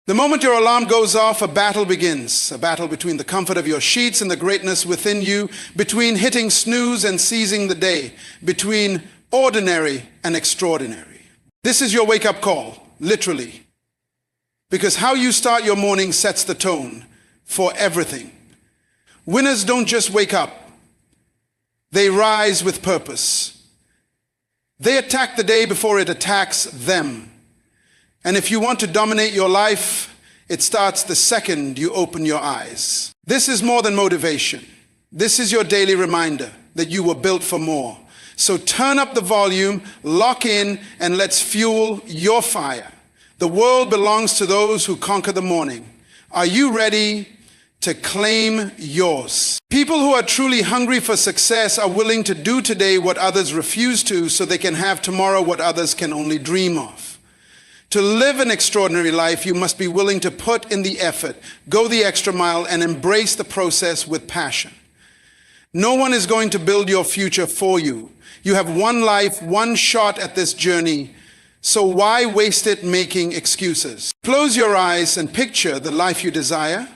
The moment your alarm goes off, a battle begins. A battle between the comfort of your sheets and the greatness within you, between hitting snooze and seizing the day, between ordinary and extraordinary. This is your wake-up call, literally. Because how you start your morning sets the tone for everything. Winners don't just wake up. They rise with purpose. They attack the day before it attacks them. And if you want to dominate your life, it starts the second you open your eyes. This is more than motivation. This is your daily reminder that you were built for more. So turn up the volume, lock in, and let's fuel your fire. The world belongs to those who conquer the morning. Are you ready to claim yours? People who are truly hungry for success are willing to do today what others refuse to, so they can have tomorrow what others can only dream of. To live an extraordinary life, you must be willing to put in the effort, go the extra mile, and embrace the process with passion. No one is going to build your future for you. You have one life, one shot at this journey, so why waste it making excuses? Close your eyes and picture the life you desire.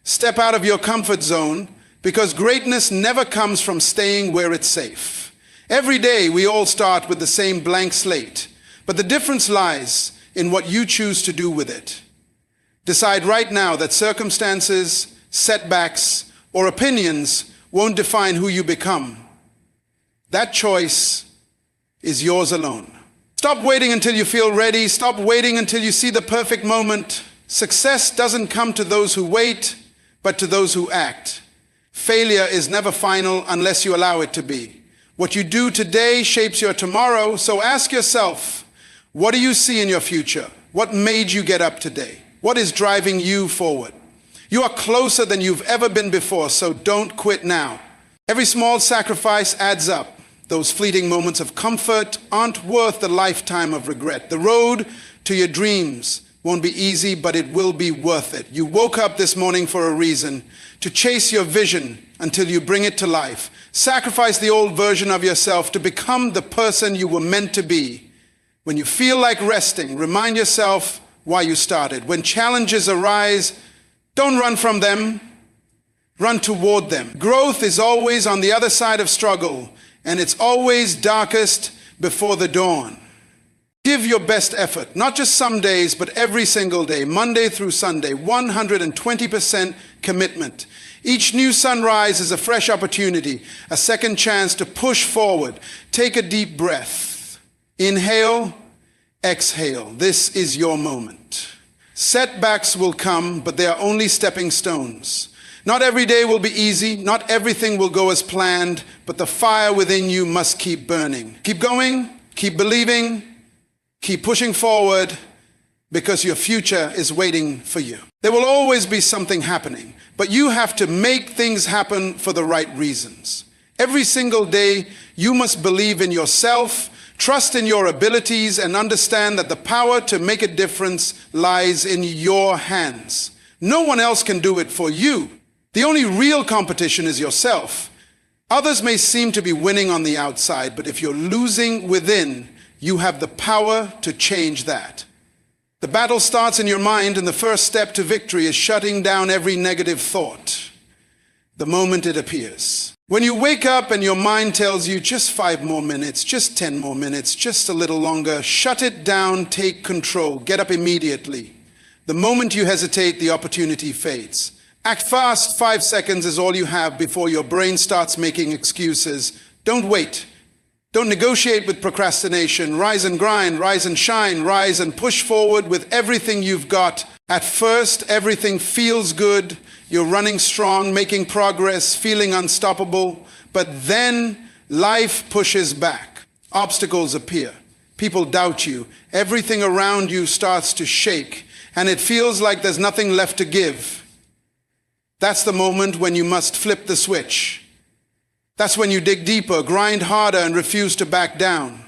Step out of your comfort zone, because greatness never comes from staying where it's safe. Every day we all start with the same blank slate. But the difference lies in what you choose to do with it. Decide right now that circumstances, setbacks, or opinions won't define who you become. That choice is yours alone. Stop waiting until you feel ready. Stop waiting until you see the perfect moment. Success doesn't come to those who wait, but to those who act. Failure is never final unless you allow it to be. What you do today shapes your tomorrow, so ask yourself, what do you see in your future? What made you get up today? What is driving you forward? You are closer than you've ever been before, so don't quit now. Every small sacrifice adds up. Those fleeting moments of comfort aren't worth the lifetime of regret. The road to your dreams won't be easy, but it will be worth it. You woke up this morning for a reason, to chase your vision until you bring it to life. Sacrifice the old version of yourself to become the person you were meant to be. When you feel like resting, remind yourself why you started. When challenges arise, don't run from them, run toward them. Growth is always on the other side of struggle, and it's always darkest before the dawn. Give your best effort, not just some days, but every single day, Monday through Sunday, 120% commitment. Each new sunrise is a fresh opportunity, a second chance to push forward. Take a deep breath. Inhale, exhale. This is your moment. Setbacks will come, but they are only stepping stones. Not every day will be easy. Not everything will go as planned, but the fire within you must keep burning. Keep going, keep believing, keep pushing forward, because your future is waiting for you. There will always be something happening, but you have to make things happen for the right reasons. Every single day, you must believe in yourself, trust in your abilities, and understand that the power to make a difference lies in your hands. No one else can do it for you. The only real competition is yourself. Others may seem to be winning on the outside, but if you're losing within, you have the power to change that. The battle starts in your mind, and the first step to victory is shutting down every negative thought the moment it appears. When you wake up and your mind tells you just 5 more minutes, just 10 more minutes, just a little longer, shut it down, take control, get up immediately. The moment you hesitate, the opportunity fades. Act fast. 5 seconds is all you have before your brain starts making excuses. Don't wait. Don't negotiate with procrastination. Rise and grind, rise and shine, rise and push forward with everything you've got. At first, everything feels good. You're running strong, making progress, feeling unstoppable. But then life pushes back. Obstacles appear. People doubt you. Everything around you starts to shake, and it feels like there's nothing left to give. That's the moment when you must flip the switch. That's when you dig deeper, grind harder, and refuse to back down.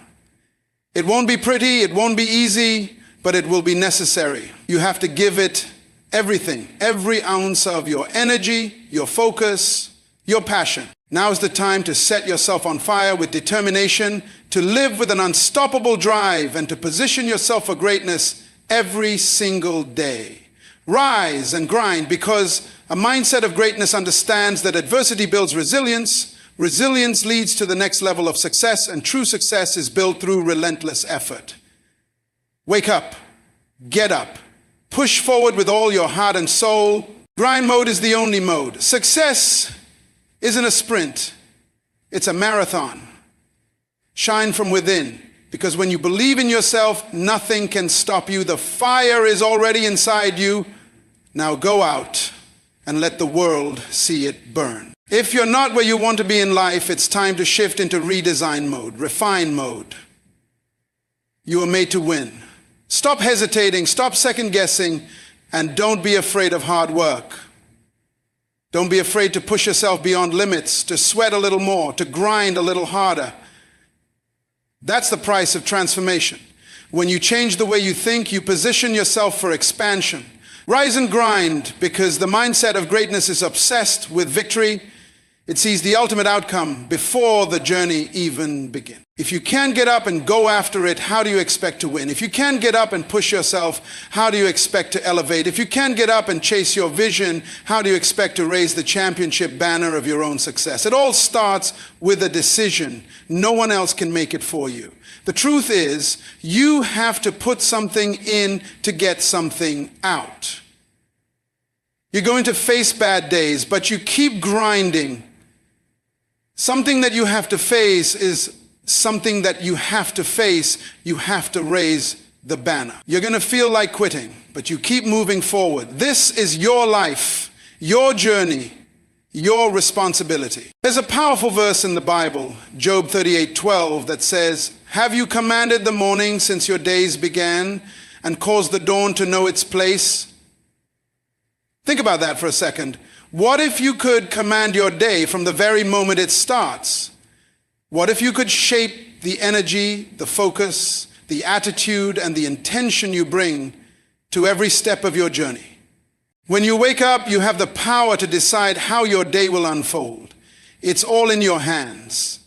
It won't be pretty, it won't be easy, but it will be necessary. You have to give it everything, every ounce of your energy, your focus, your passion. Now is the time to set yourself on fire with determination, to live with an unstoppable drive, and to position yourself for greatness every single day. Rise and grind, because a mindset of greatness understands that adversity builds resilience. Resilience leads to the next level of success, and true success is built through relentless effort. Wake up, get up, push forward with all your heart and soul. Grind mode is the only mode. Success isn't a sprint, it's a marathon. Shine from within, because when you believe in yourself, nothing can stop you. The fire is already inside you. Now go out and let the world see it burn. If you're not where you want to be in life, it's time to shift into redesign mode, refine mode. You are made to win. Stop hesitating, stop second guessing, and don't be afraid of hard work. Don't be afraid to push yourself beyond limits, to sweat a little more, to grind a little harder. That's the price of transformation. When you change the way you think, you position yourself for expansion. Rise and grind, because the mindset of greatness is obsessed with victory. It sees the ultimate outcome before the journey even begins. If you can't get up and go after it, how do you expect to win? If you can't get up and push yourself, how do you expect to elevate? If you can't get up and chase your vision, how do you expect to raise the championship banner of your own success? It all starts with a decision. No one else can make it for you. The truth is, you have to put something in to get something out. You're going to face bad days, but you keep grinding. Something that you have to face is something that you have to face. You have to raise the banner. You're going to feel like quitting, but you keep moving forward. This is your life, your journey, your responsibility. There's a powerful verse in the Bible, Job 38:12, that says, "Have you commanded the morning since your days began, and caused the dawn to know its place?" Think about that for a second. What if you could command your day from the very moment it starts? What if you could shape the energy, the focus, the attitude, and the intention you bring to every step of your journey? When you wake up, you have the power to decide how your day will unfold. It's all in your hands.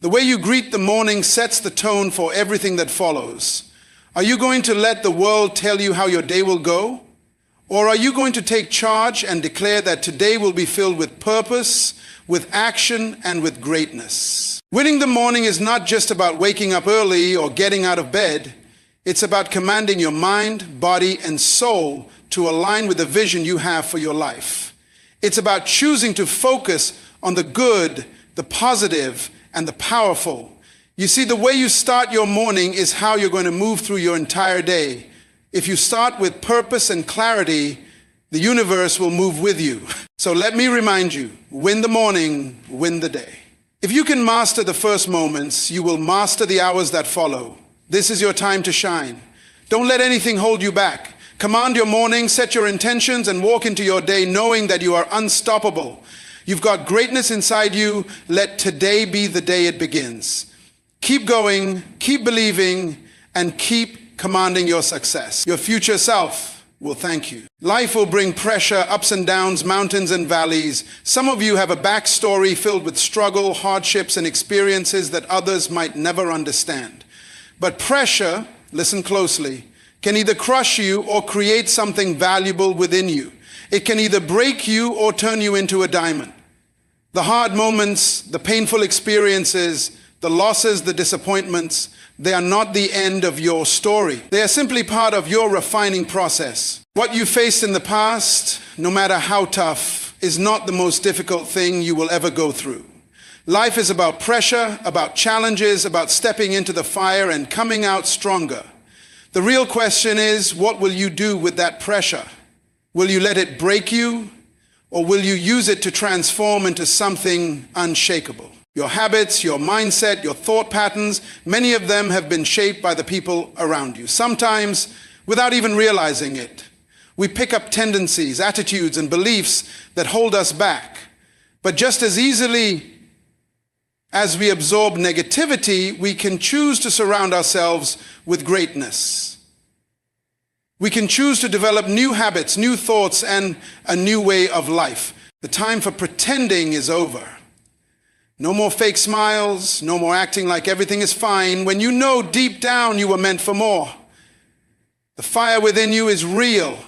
The way you greet the morning sets the tone for everything that follows. Are you going to let the world tell you how your day will go? Or are you going to take charge and declare that today will be filled with purpose, with action, and with greatness? Winning the morning is not just about waking up early or getting out of bed. It's about commanding your mind, body, and soul to align with the vision you have for your life. It's about choosing to focus on the good, the positive, and the powerful. You see, the way you start your morning is how you're going to move through your entire day. If you start with purpose and clarity, the universe will move with you. So let me remind you, win the morning, win the day. If you can master the first moments, you will master the hours that follow. This is your time to shine. Don't let anything hold you back. Command your morning, set your intentions, and walk into your day knowing that you are unstoppable. You've got greatness inside you. Let today be the day it begins. Keep going, keep believing, and keep commanding your success. Your future self will thank you. Life will bring pressure, ups and downs, mountains and valleys. Some of you have a backstory filled with struggle, hardships, and experiences that others might never understand. But pressure, listen closely, can either crush you or create something valuable within you. It can either break you or turn you into a diamond. The hard moments, the painful experiences, the losses, the disappointments, they are not the end of your story. They are simply part of your refining process. What you faced in the past, no matter how tough, is not the most difficult thing you will ever go through. Life is about pressure, about challenges, about stepping into the fire and coming out stronger. The real question is, what will you do with that pressure? Will you let it break you, or will you use it to transform into something unshakable? Your habits, your mindset, your thought patterns, many of them have been shaped by the people around you, sometimes without even realizing it. We pick up tendencies, attitudes, and beliefs that hold us back. But just as easily as we absorb negativity, we can choose to surround ourselves with greatness. We can choose to develop new habits, new thoughts, and a new way of life. The time for pretending is over. No more fake smiles, no more acting like everything is fine when you know deep down you were meant for more. The fire within you is real.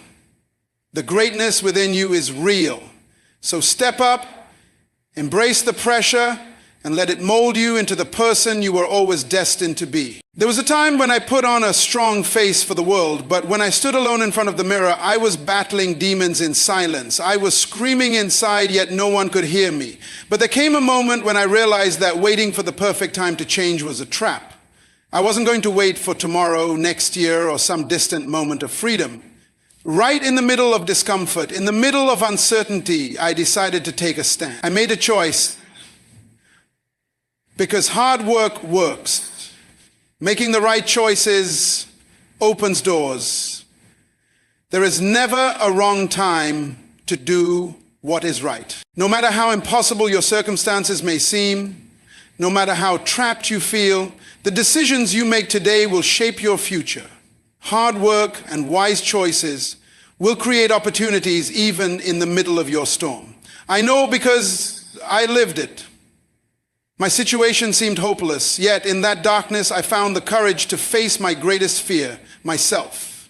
The greatness within you is real. So step up, embrace the pressure, and let it mold you into the person you were always destined to be. There was a time when I put on a strong face for the world, but when I stood alone in front of the mirror, I was battling demons in silence. I was screaming inside, yet no one could hear me. But there came a moment when I realized that waiting for the perfect time to change was a trap. I wasn't going to wait for tomorrow, next year, or some distant moment of freedom. Right in the middle of discomfort, in the middle of uncertainty, I decided to take a stand. I made a choice because hard work works. Making the right choices opens doors. There is never a wrong time to do what is right. No matter how impossible your circumstances may seem, no matter how trapped you feel, the decisions you make today will shape your future. Hard work and wise choices will create opportunities even in the middle of your storm. I know because I lived it. My situation seemed hopeless, yet in that darkness I found the courage to face my greatest fear, myself.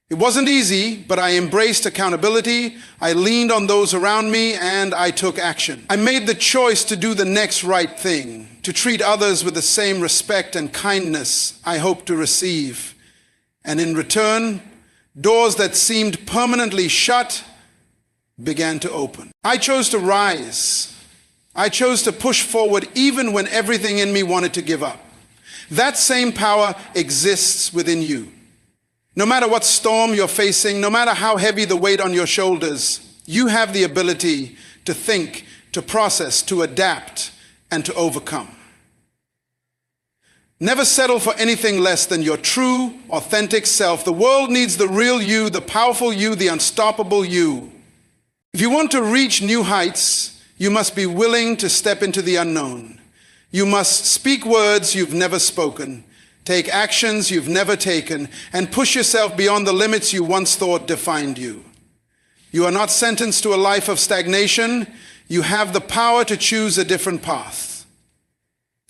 It wasn't easy, but I embraced accountability, I leaned on those around me, and I took action. I made the choice to do the next right thing, to treat others with the same respect and kindness I hoped to receive. And in return, doors that seemed permanently shut began to open. I chose to rise. I chose to push forward even when everything in me wanted to give up. That same power exists within you. No matter what storm you're facing, no matter how heavy the weight on your shoulders, you have the ability to think, to process, to adapt, and to overcome. Never settle for anything less than your true, authentic self. The world needs the real you, the powerful you, the unstoppable you. If you want to reach new heights, you must be willing to step into the unknown. You must speak words you've never spoken, take actions you've never taken, and push yourself beyond the limits you once thought defined you. You are not sentenced to a life of stagnation. You have the power to choose a different path.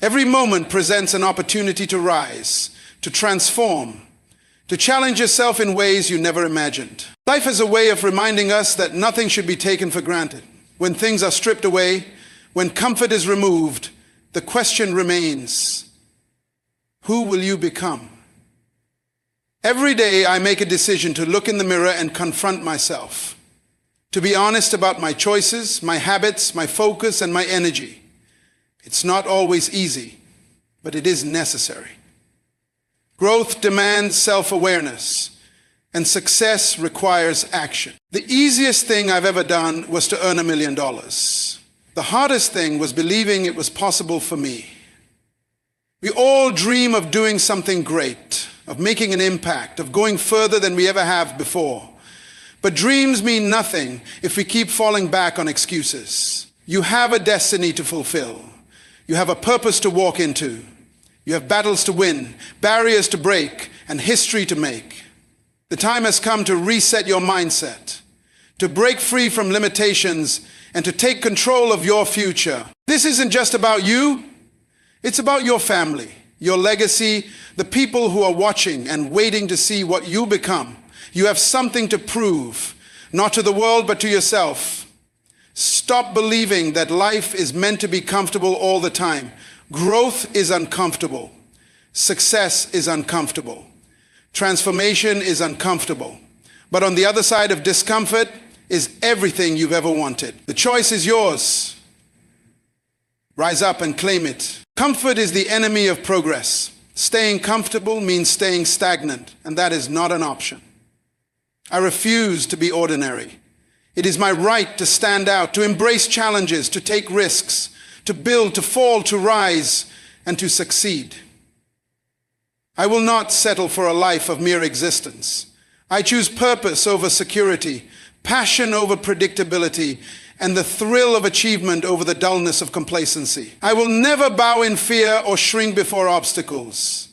Every moment presents an opportunity to rise, to transform, to challenge yourself in ways you never imagined. Life has a way of reminding us that nothing should be taken for granted. When things are stripped away, when comfort is removed, the question remains, who will you become? Every day I make a decision to look in the mirror and confront myself, to be honest about my choices, my habits, my focus, and my energy. It's not always easy, but it is necessary. Growth demands self-awareness, and success requires action. The easiest thing I've ever done was to earn $1 million. The hardest thing was believing it was possible for me. We all dream of doing something great, of making an impact, of going further than we ever have before. But dreams mean nothing if we keep falling back on excuses. You have a destiny to fulfill. You have a purpose to walk into. You have battles to win, barriers to break, and history to make. The time has come to reset your mindset, to break free from limitations, and to take control of your future. This isn't just about you. It's about your family, your legacy, the people who are watching and waiting to see what you become. You have something to prove, not to the world, but to yourself. Stop believing that life is meant to be comfortable all the time. Growth is uncomfortable. Success is uncomfortable. Transformation is uncomfortable. But on the other side of discomfort is everything you've ever wanted. The choice is yours. Rise up and claim it. Comfort is the enemy of progress. Staying comfortable means staying stagnant, and that is not an option. I refuse to be ordinary. It is my right to stand out, to embrace challenges, to take risks, to build, to fall, to rise, and to succeed. I will not settle for a life of mere existence. I choose purpose over security, passion over predictability, and the thrill of achievement over the dullness of complacency. I will never bow in fear or shrink before obstacles.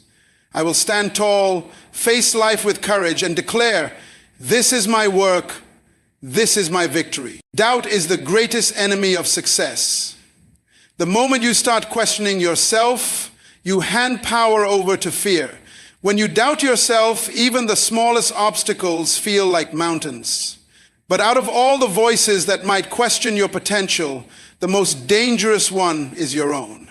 I will stand tall, face life with courage, and declare, this is my work, this is my victory. Doubt is the greatest enemy of success. The moment you start questioning yourself, you hand power over to fear. When you doubt yourself, even the smallest obstacles feel like mountains. But out of all the voices that might question your potential, the most dangerous one is your own.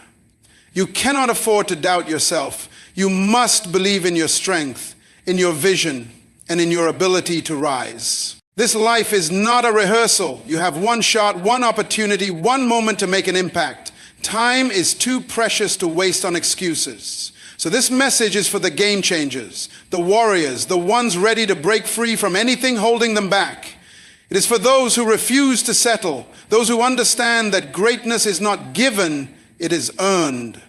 You cannot afford to doubt yourself. You must believe in your strength, in your vision, and in your ability to rise. This life is not a rehearsal. You have one shot, one opportunity, one moment to make an impact. Time is too precious to waste on excuses. So this message is for the game changers, the warriors, the ones ready to break free from anything holding them back. It is for those who refuse to settle, those who understand that greatness is not given, it is earned.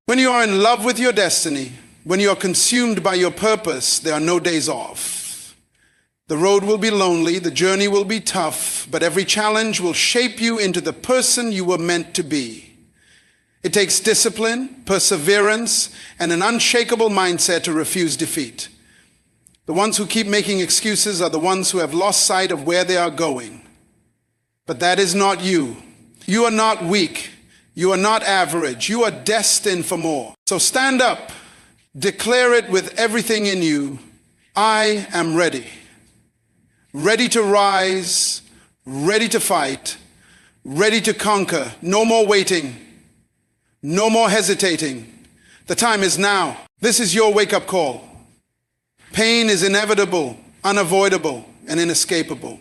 When you are in love with your destiny, when you are consumed by your purpose, there are no days off. The road will be lonely, the journey will be tough, but every challenge will shape you into the person you were meant to be. It takes discipline, perseverance, and an unshakable mindset to refuse defeat. The ones who keep making excuses are the ones who have lost sight of where they are going. But that is not you. You are not weak. You are not average. You are destined for more. So stand up. Declare it with everything in you. I am ready. Ready to rise. Ready to fight. Ready to conquer. No more waiting. No more hesitating. The time is now. This is your wake-up call. Pain is inevitable, unavoidable, and inescapable.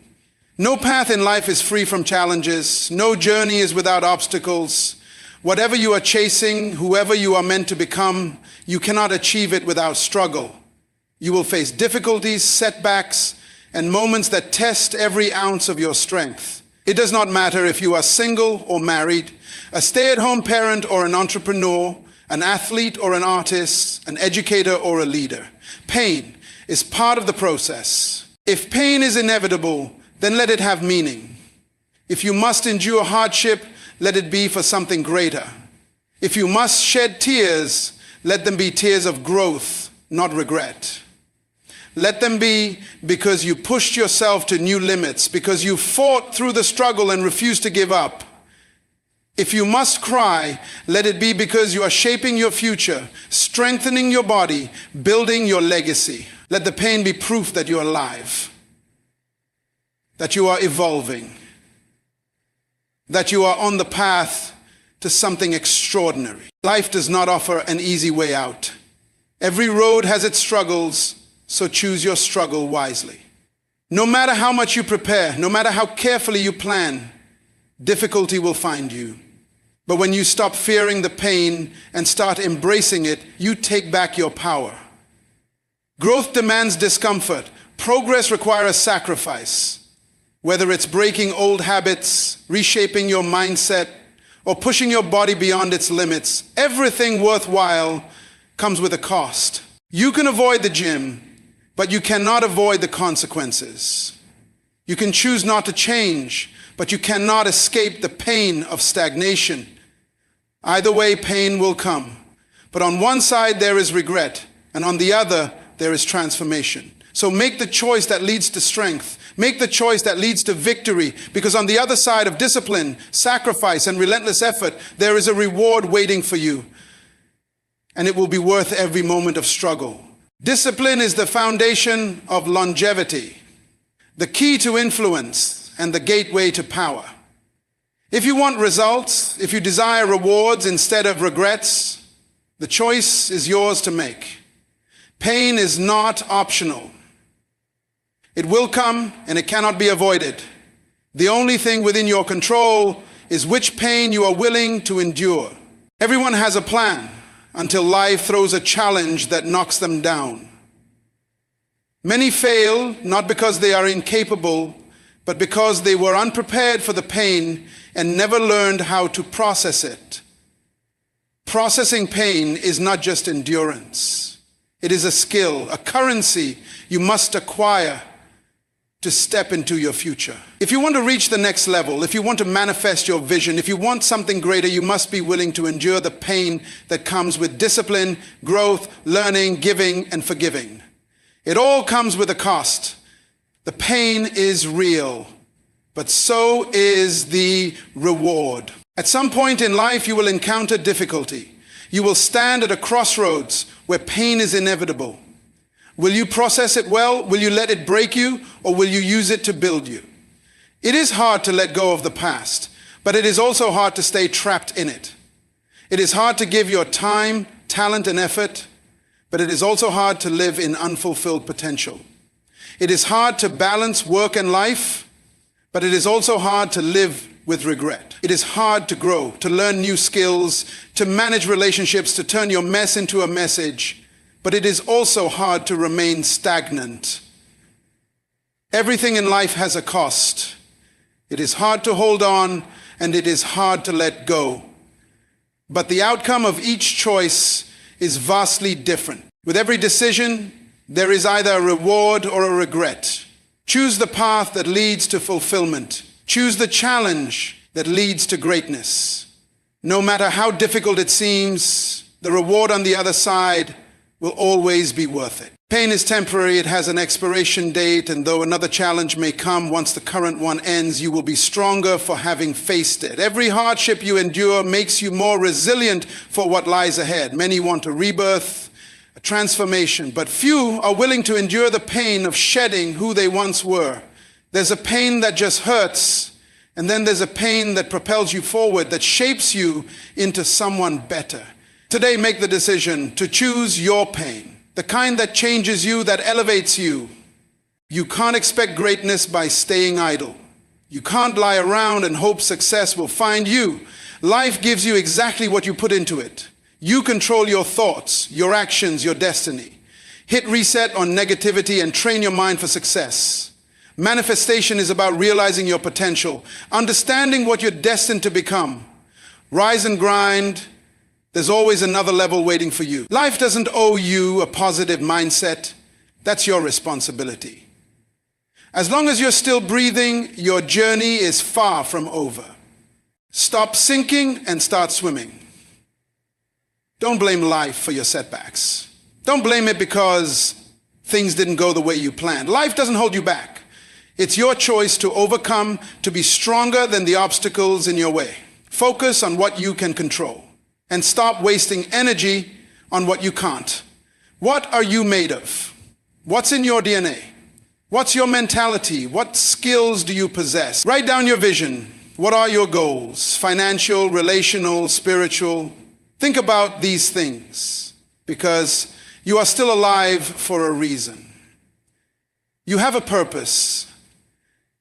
No path in life is free from challenges. No journey is without obstacles. Whatever you are chasing, whoever you are meant to become, you cannot achieve it without struggle. You will face difficulties, setbacks, and moments that test every ounce of your strength. It does not matter if you are single or married, a stay-at-home parent or an entrepreneur, an athlete or an artist, an educator or a leader. Pain is part of the process. If pain is inevitable, then let it have meaning. If you must endure hardship, let it be for something greater. If you must shed tears, let them be tears of growth, not regret. Let them be because you pushed yourself to new limits, because you fought through the struggle and refused to give up. If you must cry, let it be because you are shaping your future, strengthening your body, building your legacy. Let the pain be proof that you are alive, that you are evolving, that you are on the path to something extraordinary. Life does not offer an easy way out. Every road has its struggles, so choose your struggle wisely. No matter how much you prepare, no matter how carefully you plan, difficulty will find you. But when you stop fearing the pain and start embracing it, you take back your power. Growth demands discomfort. Progress requires sacrifice. Whether it's breaking old habits, reshaping your mindset, or pushing your body beyond its limits, everything worthwhile comes with a cost. You can avoid the gym, but you cannot avoid the consequences. You can choose not to change, but you cannot escape the pain of stagnation. Either way, pain will come. But on one side, there is regret, and on the other, there is transformation. So make the choice that leads to strength. Make the choice that leads to victory, because on the other side of discipline, sacrifice, and relentless effort, there is a reward waiting for you, and it will be worth every moment of struggle. Discipline is the foundation of longevity, the key to influence, and the gateway to power. If you want results, if you desire rewards instead of regrets, the choice is yours to make. Pain is not optional. It will come and it cannot be avoided. The only thing within your control is which pain you are willing to endure. Everyone has a plan until life throws a challenge that knocks them down. Many fail not because they are incapable, but because they were unprepared for the pain and never learned how to process it. Processing pain is not just endurance. It is a skill, a currency you must acquire to step into your future. If you want to reach the next level, if you want to manifest your vision, if you want something greater, you must be willing to endure the pain that comes with discipline, growth, learning, giving, and forgiving. It all comes with a cost. The pain is real, but so is the reward. At some point in life, you will encounter difficulty. You will stand at a crossroads where pain is inevitable. Will you process it well? Will you let it break you, or will you use it to build you? It is hard to let go of the past, but it is also hard to stay trapped in it. It is hard to give your time, talent, and effort, but it is also hard to live in unfulfilled potential. It is hard to balance work and life, but it is also hard to live with regret. It is hard to grow, to learn new skills, to manage relationships, to turn your mess into a message. But it is also hard to remain stagnant. Everything in life has a cost. It is hard to hold on, and it is hard to let go. But the outcome of each choice is vastly different. With every decision, there is either a reward or a regret. Choose the path that leads to fulfillment. Choose the challenge that leads to greatness. No matter how difficult it seems, the reward on the other side will always be worth it. Pain is temporary, it has an expiration date, and though another challenge may come once the current one ends, you will be stronger for having faced it. Every hardship you endure makes you more resilient for what lies ahead. Many want a rebirth, a transformation, but few are willing to endure the pain of shedding who they once were. There's a pain that just hurts, and then there's a pain that propels you forward, that shapes you into someone better. Today, make the decision to choose your pain, the kind that changes you, that elevates you. You can't expect greatness by staying idle. You can't lie around and hope success will find you. Life gives you exactly what you put into it. You control your thoughts, your actions, your destiny. Hit reset on negativity and train your mind for success. Manifestation is about realizing your potential, understanding what you're destined to become. Rise and grind. There's always another level waiting for you. Life doesn't owe you a positive mindset. That's your responsibility. As long as you're still breathing, your journey is far from over. Stop sinking and start swimming. Don't blame life for your setbacks. Don't blame it because things didn't go the way you planned. Life doesn't hold you back. It's your choice to overcome, to be stronger than the obstacles in your way. Focus on what you can control. And stop wasting energy on what you can't. What are you made of? What's in your DNA? What's your mentality? What skills do you possess? Write down your vision. What are your goals? Financial, relational, spiritual. Think about these things because you are still alive for a reason. You have a purpose,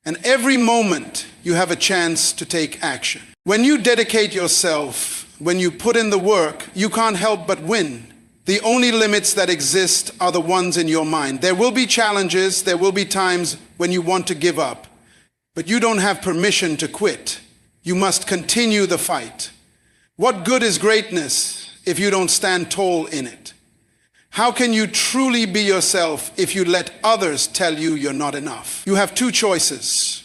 and every moment you have a chance to take action. When you dedicate yourself, when you put in the work, you can't help but win. The only limits that exist are the ones in your mind. There will be challenges, there will be times when you want to give up, but you don't have permission to quit. You must continue the fight. What good is greatness if you don't stand tall in it? How can you truly be yourself if you let others tell you you're not enough? You have two choices.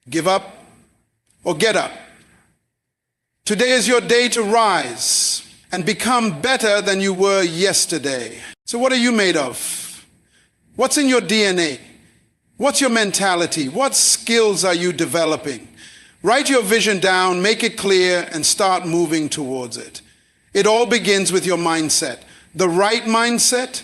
Give up or get up. Today is your day to rise and become better than you were yesterday. So what are you made of? What's in your DNA? What's your mentality? What skills are you developing? Write your vision down, make it clear, and start moving towards it. It all begins with your mindset. The right mindset,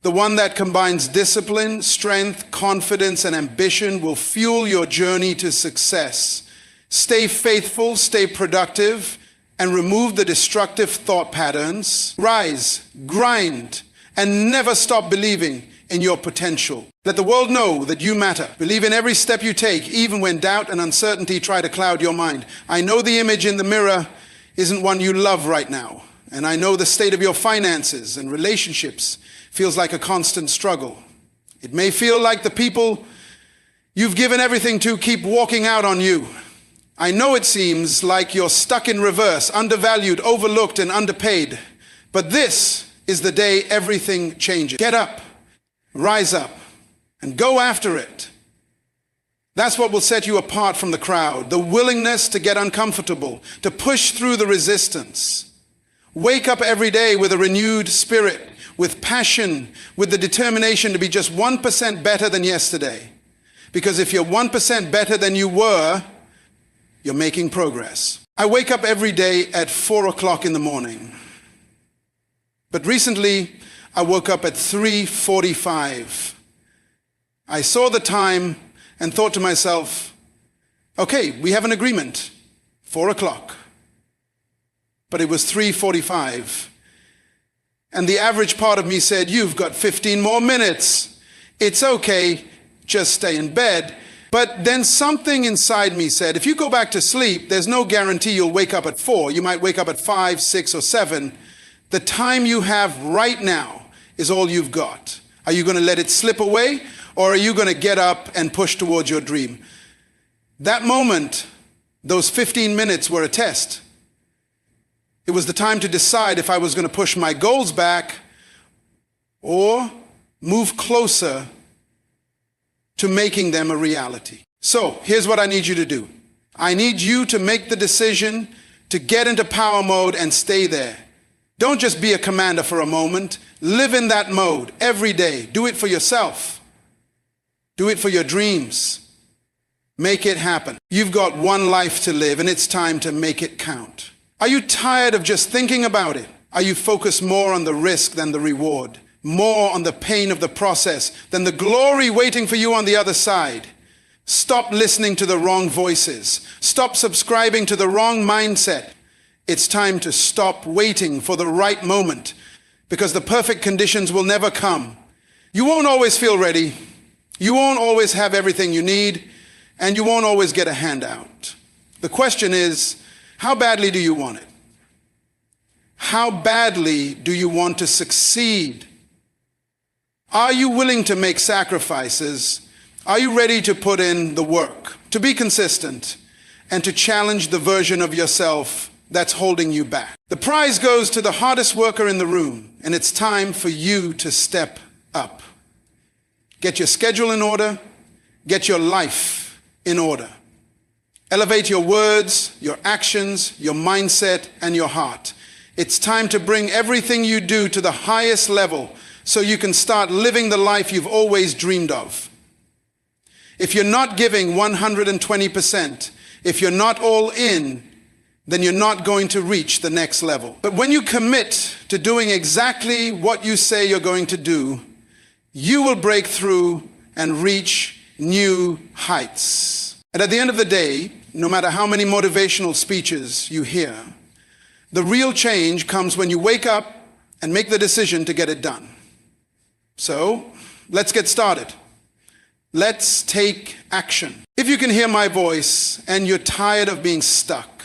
the one that combines discipline, strength, confidence, and ambition, will fuel your journey to success. Stay faithful, stay productive, and remove the destructive thought patterns. Rise, grind, and never stop believing in your potential. Let the world know that you matter. Believe in every step you take, even when doubt and uncertainty try to cloud your mind. I know the image in the mirror isn't one you love right now, and I know the state of your finances and relationships feels like a constant struggle. It may feel like the people you've given everything to keep walking out on you. I know it seems like you're stuck in reverse, undervalued, overlooked, and underpaid. But this is the day everything changes. Get up, rise up, and go after it. That's what will set you apart from the crowd. The willingness to get uncomfortable, to push through the resistance. Wake up every day with a renewed spirit, with passion, with the determination to be just 1% better than yesterday. Because if you're 1% better than you were, you're making progress. I wake up every day at 4 o'clock in the morning. But recently, I woke up at 3:45. I saw the time and thought to myself, okay, we have an agreement, 4 o'clock. But it was 3:45. And the average part of me said, you've got 15 more minutes. It's okay, just stay in bed. But then something inside me said, if you go back to sleep, there's no guarantee you'll wake up at 4. You might wake up at 5, 6, or 7. The time you have right now is all you've got. Are you going to let it slip away, or are you going to get up and push towards your dream? That moment, those 15 minutes were a test. It was the time to decide if I was going to push my goals back or move closer to making them a reality. So here's what I need you to do. I need you to make the decision to get into power mode and stay there. Don't just be a commander for a moment. Live in that mode every day. Do it for yourself. Do it for your dreams. Make it happen. You've got one life to live, and it's time to make it count. Are you tired of just thinking about it? Are you focused more on the risk than the reward? More on the pain of the process than the glory waiting for you on the other side? Stop listening to the wrong voices. Stop subscribing to the wrong mindset. It's time to stop waiting for the right moment, because the perfect conditions will never come. You won't always feel ready. You won't always have everything you need, and you won't always get a handout. The question is, how badly do you want it? How badly do you want to succeed? Are you willing to make sacrifices? Are you ready to put in the work, to be consistent, and to challenge the version of yourself that's holding you back? The prize goes to the hardest worker in the room, and it's time for you to step up. Get your schedule in order. Get your life in order. Elevate your words, your actions, your mindset, and your heart. It's time to bring everything you do to the highest level so you can start living the life you've always dreamed of. If you're not giving 120%, if you're not all in, then you're not going to reach the next level. But when you commit to doing exactly what you say you're going to do, you will break through and reach new heights. And at the end of the day, no matter how many motivational speeches you hear, the real change comes when you wake up and make the decision to get it done. So, let's get started. Let's take action. If you can hear my voice and you're tired of being stuck,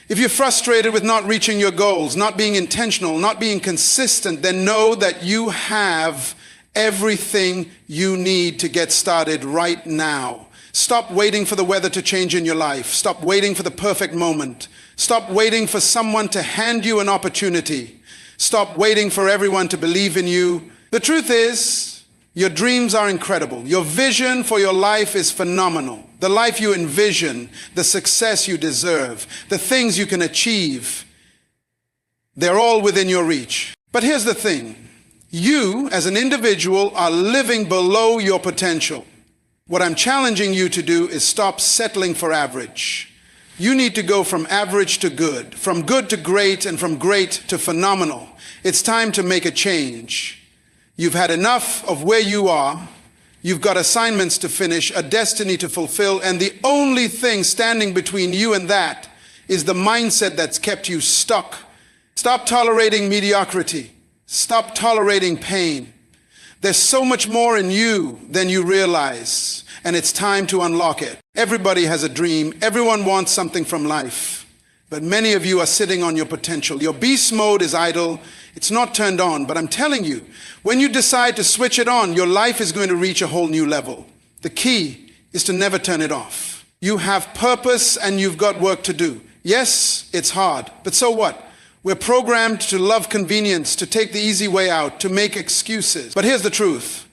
if you're frustrated with not reaching your goals, not being intentional, not being consistent, then know that you have everything you need to get started right now. Stop waiting for the weather to change in your life. Stop waiting for the perfect moment. Stop waiting for someone to hand you an opportunity. Stop waiting for everyone to believe in you. The truth is, your dreams are incredible. Your vision for your life is phenomenal. The life you envision, the success you deserve, the things you can achieve, they're all within your reach. But here's the thing. You, as an individual, are living below your potential. What I'm challenging you to do is stop settling for average. You need to go from average to good, from good to great, and from great to phenomenal. It's time to make a change. You've had enough of where you are. You've got assignments to finish, a destiny to fulfill, and the only thing standing between you and that is the mindset that's kept you stuck. Stop tolerating mediocrity. Stop tolerating pain. There's so much more in you than you realize, and it's time to unlock it. Everybody has a dream. Everyone wants something from life. But many of you are sitting on your potential. Your beast mode is idle. It's not turned on. But I'm telling you, when you decide to switch it on, your life is going to reach a whole new level. The key is to never turn it off. You have purpose and you've got work to do. Yes, it's hard, but so what? We're programmed to love convenience, to take the easy way out, to make excuses. But here's the truth.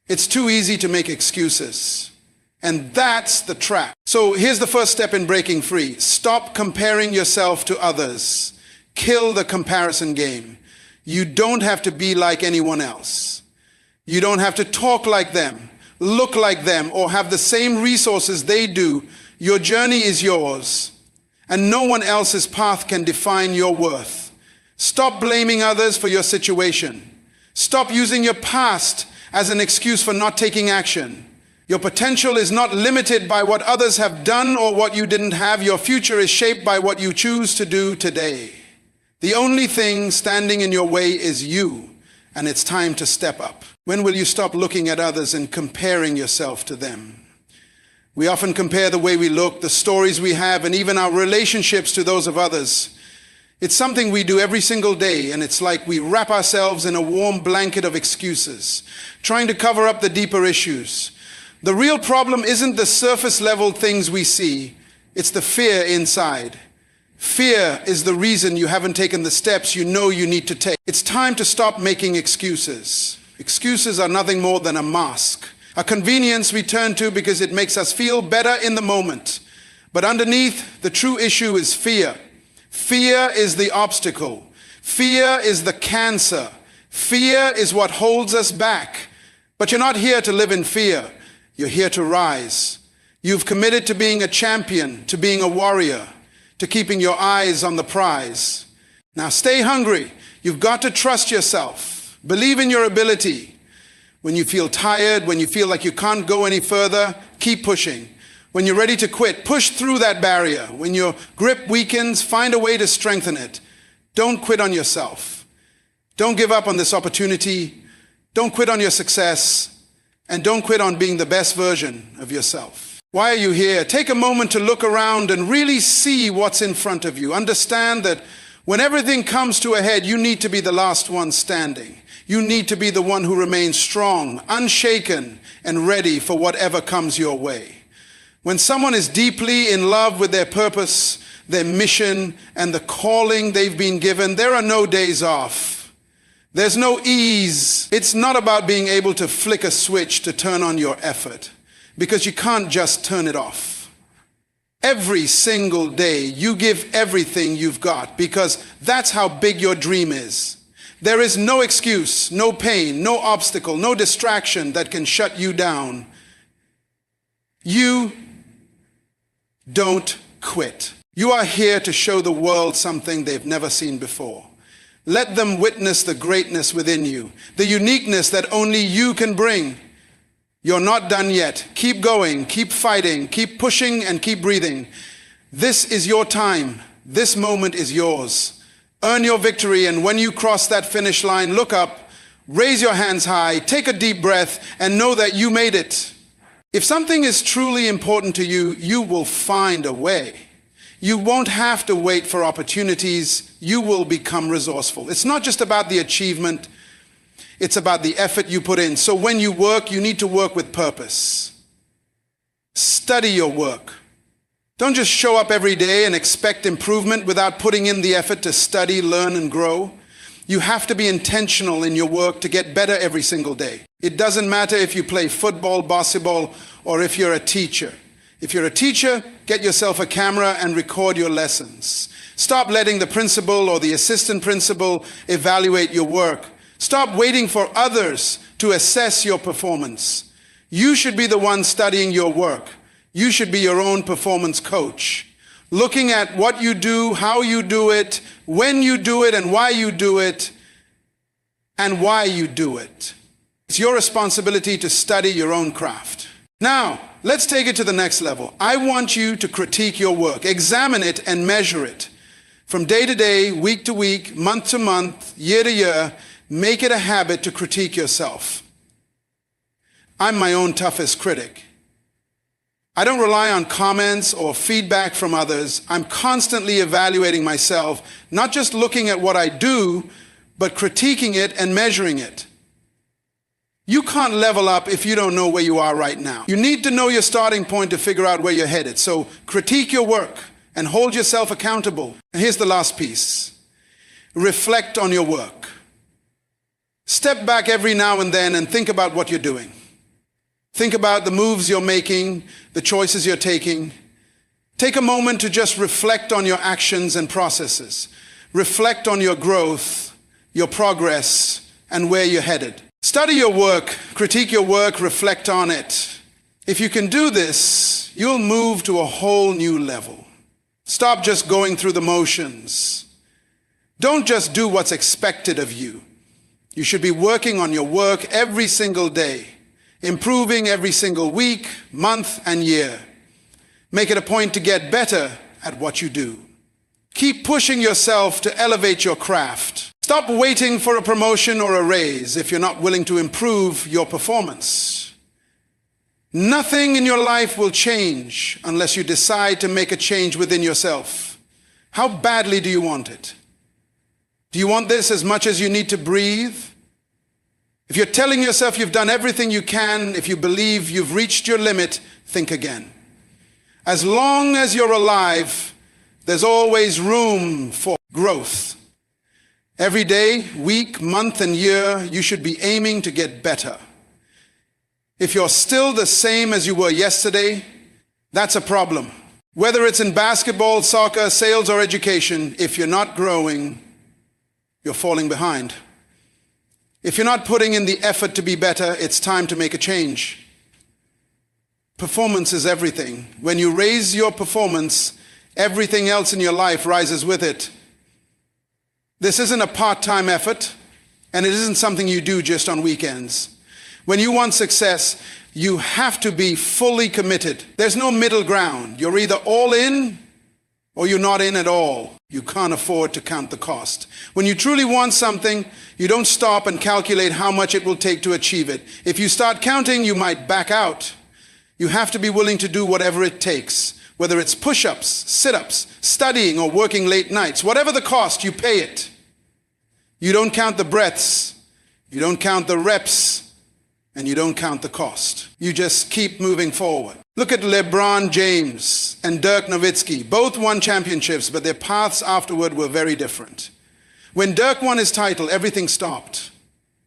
It's too easy to make excuses. And that's the trap. So here's the first step in breaking free. Stop comparing yourself to others. Kill the comparison game. You don't have to be like anyone else. You don't have to talk like them, look like them, or have the same resources they do. Your journey is yours. and no one else's path can define your worth. Stop blaming others for your situation. Stop using your past as an excuse for not taking action. Your potential is not limited by what others have done or what you didn't have. Your future is shaped by what you choose to do today. The only thing standing in your way is you, and it's time to step up. When will you stop looking at others and comparing yourself to them? We often compare the way we look, the stories we have, and even our relationships to those of others. It's something we do every single day, and it's like we wrap ourselves in a warm blanket of excuses, trying to cover up the deeper issues. The real problem isn't the surface level things we see, it's the fear inside. Fear is the reason you haven't taken the steps you know you need to take. It's time to stop making excuses. Excuses are nothing more than a mask, a convenience we turn to because it makes us feel better in the moment. But underneath, the true issue is fear. Fear is the obstacle. Fear is the cancer. Fear is what holds us back. But you're not here to live in fear. You're here to rise. You've committed to being a champion, to being a warrior, to keeping your eyes on the prize. Now stay hungry. You've got to trust yourself. Believe in your ability. When you feel tired, when you feel like you can't go any further, keep pushing. When you're ready to quit, push through that barrier. When your grip weakens, find a way to strengthen it. Don't quit on yourself. Don't give up on this opportunity. Don't quit on your success. And don't quit on being the best version of yourself. Why are you here? Take a moment to look around and really see what's in front of you. Understand that when everything comes to a head, you need to be the last one standing. You need to be the one who remains strong, unshaken, and ready for whatever comes your way. When someone is deeply in love with their purpose, their mission, and the calling they've been given, there are no days off. There's no ease. It's not about being able to flick a switch to turn on your effort, because you can't just turn it off. Every single day, you give everything you've got, because that's how big your dream is. There is no excuse, no pain, no obstacle, no distraction that can shut you down. You don't quit. You are here to show the world something they've never seen before. Let them witness the greatness within you, the uniqueness that only you can bring. You're not done yet. Keep going, keep fighting, keep pushing, and keep breathing. This is your time. This moment is yours. Earn your victory, and when you cross that finish line, look up, raise your hands high, take a deep breath, and know that you made it. If something is truly important to you, you will find a way. You won't have to wait for opportunities. You will become resourceful. It's not just about the achievement. It's about the effort you put in. So when you work, you need to work with purpose. Study your work. Don't just show up every day and expect improvement without putting in the effort to study, learn, and grow. You have to be intentional in your work to get better every single day. It doesn't matter if you play football, basketball, or if you're a teacher. If you're a teacher, get yourself a camera and record your lessons. Stop letting the principal or the assistant principal evaluate your work. Stop waiting for others to assess your performance. You should be the one studying your work. You should be your own performance coach, looking at what you do, how you do it, when you do it, and why you do it, and why you do it. It's your responsibility to study your own craft. Now, let's take it to the next level. I want you to critique your work, examine it, and measure it. From day to day, week to week, month to month, year to year, make it a habit to critique yourself. I'm my own toughest critic. I don't rely on comments or feedback from others. I'm constantly evaluating myself, not just looking at what I do, but critiquing it and measuring it. You can't level up if you don't know where you are right now. You need to know your starting point to figure out where you're headed. So critique your work and hold yourself accountable. And here's the last piece. Reflect on your work. Step back every now and then and think about what you're doing. Think about the moves you're making, the choices you're taking. Take a moment to just reflect on your actions and processes. Reflect on your growth, your progress, and where you're headed. Study your work, critique your work, reflect on it. If you can do this, you'll move to a whole new level. Stop just going through the motions. Don't just do what's expected of you. You should be working on your work every single day, improving every single week, month, and year. Make it a point to get better at what you do. Keep pushing yourself to elevate your craft. Stop waiting for a promotion or a raise if you're not willing to improve your performance. Nothing in your life will change unless you decide to make a change within yourself. How badly do you want it? Do you want this as much as you need to breathe? If you're telling yourself you've done everything you can, if you believe you've reached your limit, think again. As long as you're alive, there's always room for growth. Every day, week, month, and year, you should be aiming to get better. If you're still the same as you were yesterday, that's a problem. Whether it's in basketball, soccer, sales, or education, if you're not growing, you're falling behind. If you're not putting in the effort to be better, it's time to make a change. Performance is everything. When you raise your performance, everything else in your life rises with it. This isn't a part-time effort, and it isn't something you do just on weekends. When you want success, you have to be fully committed. There's no middle ground. You're either all in or you're not in at all. You can't afford to count the cost. When you truly want something, you don't stop and calculate how much it will take to achieve it. If you start counting, you might back out. You have to be willing to do whatever it takes, whether it's push-ups, sit-ups, studying, or working late nights. Whatever the cost, you pay it. You don't count the breaths, you don't count the reps, and you don't count the cost. You just keep moving forward. Look at LeBron James and Dirk Nowitzki. Both won championships, but their paths afterward were very different. When Dirk won his title, everything stopped.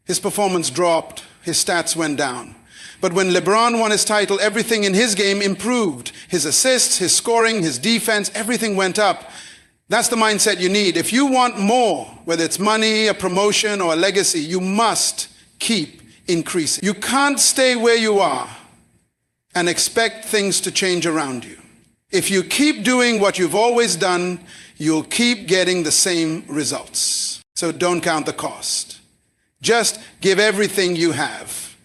His performance dropped, his stats went down. But when LeBron won his title, everything in his game improved. His assists, his scoring, his defense, everything went up. That's the mindset you need. If you want more, whether it's money, a promotion, or a legacy, you must keep increasing. You can't stay where you are and expect things to change around you. If you keep doing what you've always done, you'll keep getting the same results. So don't count the cost. Just give everything you have.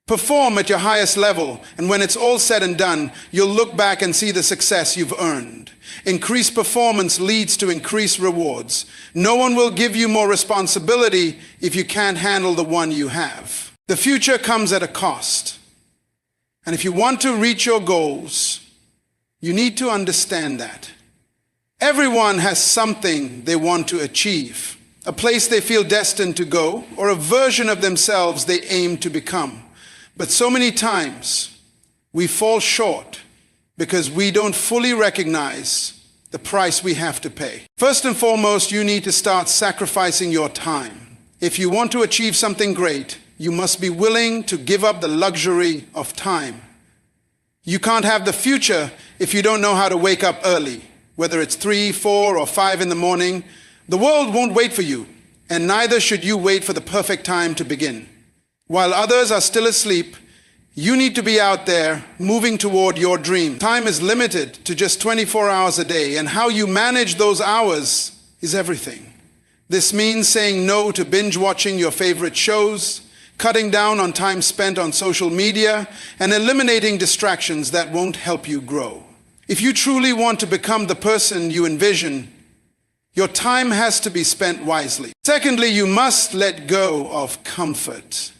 Perform at your highest level, and when it's all said and done, you'll look back and see the success you've earned. Increased performance leads to increased rewards. No one will give you more responsibility if you can't handle the one you have. The future comes at a cost. And if you want to reach your goals, you need to understand that. Everyone has something they want to achieve, a place they feel destined to go, or a version of themselves they aim to become. But so many times, we fall short because we don't fully recognize the price we have to pay. First and foremost, you need to start sacrificing your time. If you want to achieve something great, you must be willing to give up the luxury of time. You can't have the future if you don't know how to wake up early, whether it's 3, 4, or 5 in the morning. The world won't wait for you, and neither should you wait for the perfect time to begin. While others are still asleep, you need to be out there moving toward your dream. Time is limited to just 24 hours a day, and how you manage those hours is everything. This means saying no to binge watching your favorite shows, cutting down on time spent on social media, and eliminating distractions that won't help you grow. If you truly want to become the person you envision, your time has to be spent wisely. Secondly, you must let go of comfort.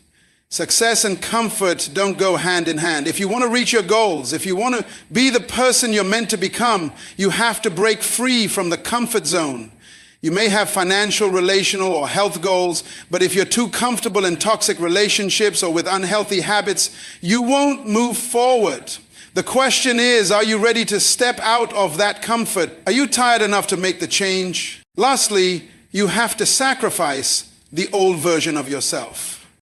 Success and comfort don't go hand in hand. If you want to reach your goals, if you want to be the person you're meant to become, you have to break free from the comfort zone. You may have financial, relational, or health goals, but if you're too comfortable in toxic relationships or with unhealthy habits, you won't move forward. The question is, are you ready to step out of that comfort? Are you tired enough to make the change? Lastly, you have to sacrifice the old version of yourself.